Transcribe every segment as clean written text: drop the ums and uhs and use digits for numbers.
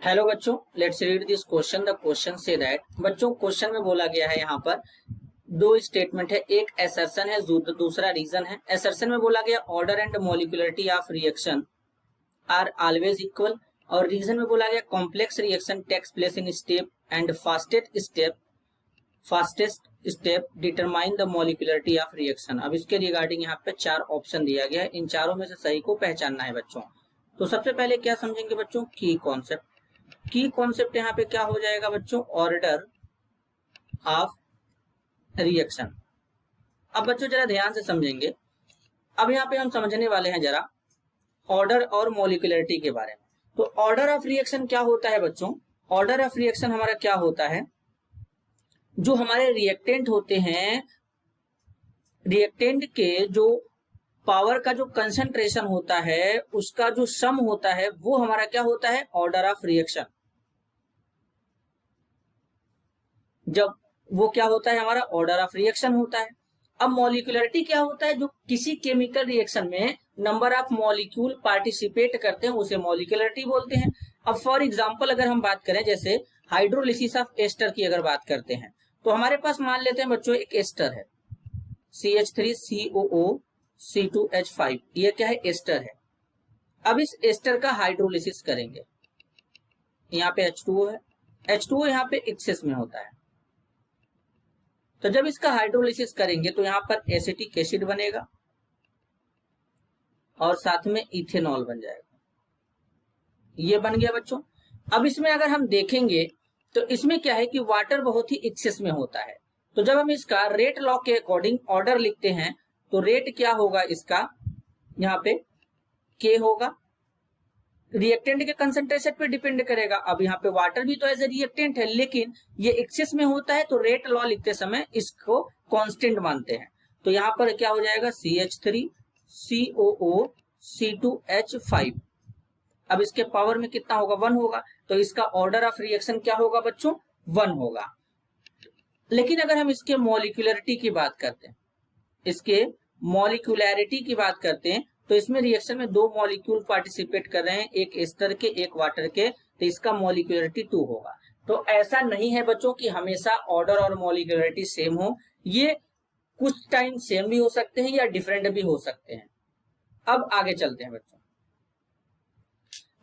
Hello बच्चों, let's read this question. The question say that, बच्चों question में बोला गया है यहाँ पर दो स्टेटमेंट है, एक असर्शन है, दूसरा रीजन है। असर्शन में बोला गया order and molecularity of reaction are always equal, और रीजन में बोला गया complex reaction takes place in step and fastest step determine the molecularity of reaction. अब इसके रिगार्डिंग यहाँ पे चार ऑप्शन दिया गया है, इन चारों में से सही को पहचानना है बच्चों। तो सबसे पहले क्या समझेंगे बच्चों, की कॉन्सेप्ट। की कॉन्सेप्ट यहाँ पे क्या हो जाएगा बच्चों, ऑर्डर ऑफ रिएक्शन। अब बच्चों जरा ध्यान से समझेंगे। अब यहाँ पे हम समझने वाले हैं जरा ऑर्डर और मॉलिक्यूलरिटी के बारे में। तो ऑर्डर ऑफ रिएक्शन क्या होता है बच्चों, ऑर्डर ऑफ रिएक्शन हमारा क्या होता है, जो हमारे रिएक्टेंट होते हैं, रिएक्टेंट के जो पावर का जो कंसंट्रेशन होता है उसका जो सम होता है वो हमारा क्या होता है, ऑर्डर ऑफ रिएक्शन। जब वो क्या होता है, हमारा ऑर्डर ऑफ रिएक्शन होता है। अब मॉलिक्यूलरिटी क्या होता है, जो किसी केमिकल रिएक्शन में नंबर ऑफ मॉलिक्यूल पार्टिसिपेट करते हैं उसे मॉलिक्यूलरिटी बोलते हैं। अब फॉर एग्जांपल अगर हम बात करें, जैसे हाइड्रोलिसिस ऑफ एस्टर की अगर बात करते हैं, तो हमारे पास मान लेते हैं बच्चों एक एस्टर है, CH3COO C2H5, ये क्या है, एस्टर है। अब इस एस्टर का हाइड्रोलिसिस करेंगे, यहाँ पे H2O है, H2O यहाँ पे एक्सेस में होता है। तो जब इसका हाइड्रोलिसिस करेंगे तो यहाँ पर एसिटिक एसिड बनेगा और साथ में इथेनॉल बन जाएगा, ये बन गया बच्चों। अब इसमें अगर हम देखेंगे तो इसमें क्या है कि वाटर बहुत ही एक्सेस में होता है। तो जब हम इसका रेट लॉ के अकॉर्डिंग ऑर्डर लिखते हैं तो रेट क्या होगा इसका, यहाँ पे K होगा, रिएक्टेंट के कंसंट्रेशन पे डिपेंड करेगा। अब यहाँ पे वाटर भी तो एज ए रिएक्टेंट है, लेकिन ये एक्सेस में होता है, तो रेट लॉ लिखते समय इसको कांस्टेंट मानते हैं। तो यहाँ पर क्या हो जाएगा, CH3COO C2H5। अब इसके पावर में कितना होगा, 1 होगा, तो इसका ऑर्डर ऑफ रिएक्शन क्या होगा बच्चों, 1 होगा। लेकिन अगर हम इसके मॉलिक्यूलरिटी की बात करते हैं, इसके मॉलिक्यूलरिटी की बात करते हैं, तो इसमें रिएक्शन में दो मॉलिक्यूल पार्टिसिपेट कर रहे हैं, एक एस्टर के एक वाटर के, तो इसका मॉलिक्यूलरिटी 2 होगा। तो ऐसा नहीं है बच्चों कि हमेशा ऑर्डर और मॉलिक्यूलरिटी सेम हो, ये कुछ टाइम सेम भी हो सकते हैं या डिफरेंट भी हो सकते हैं। अब आगे चलते हैं बच्चों।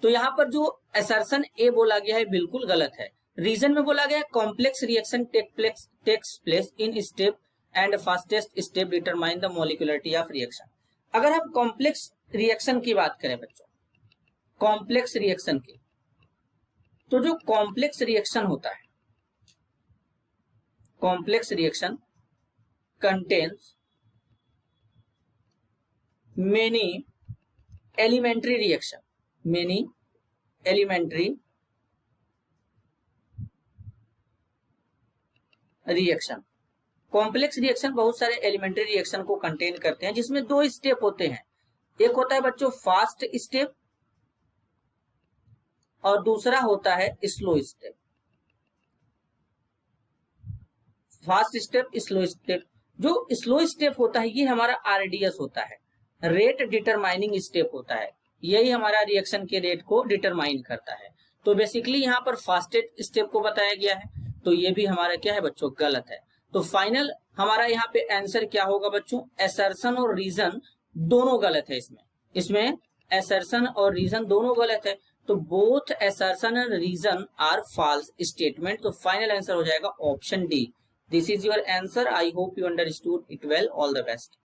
तो यहाँ पर जो असर्शन ए बोला गया है बिल्कुल गलत है। रीजन में बोला गया complex reaction takes place in step and fastest step determine the molecularity of reaction. अगर हम कॉम्प्लेक्स रिएक्शन की बात करें बच्चों, कॉम्प्लेक्स रिएक्शन की, तो जो कॉम्प्लेक्स रिएक्शन होता है, complex reaction contains many elementary reaction, many elementary reaction. Complex reaction बहुत सारे एलिमेंट्री रिएक्शन को कंटेन करते हैं, जिसमें दो स्टेप होते हैं, एक होता है बच्चों फास्ट स्टेप और दूसरा होता है slow step. Fast step, slow step. जो स्लो स्टेप होता है ये हमारा RDS होता है, रेट डिटरमाइनिंग स्टेप होता है, यही हमारा रिएक्शन के रेट को डिटरमाइन करता है। तो बेसिकली यहाँ पर फास्टेस्ट स्टेप को बताया गया है, तो ये भी हमारा क्या है बच्चों, गलत है। तो फाइनल हमारा यहाँ पे आंसर क्या होगा बच्चों, असर्शन और रीजन दोनों गलत है। इसमें असर्शन और रीजन दोनों गलत है, तो both assertion and reason are false statement. तो फाइनल आंसर हो जाएगा option D. This is your answer. I hope you understood it well. All the best.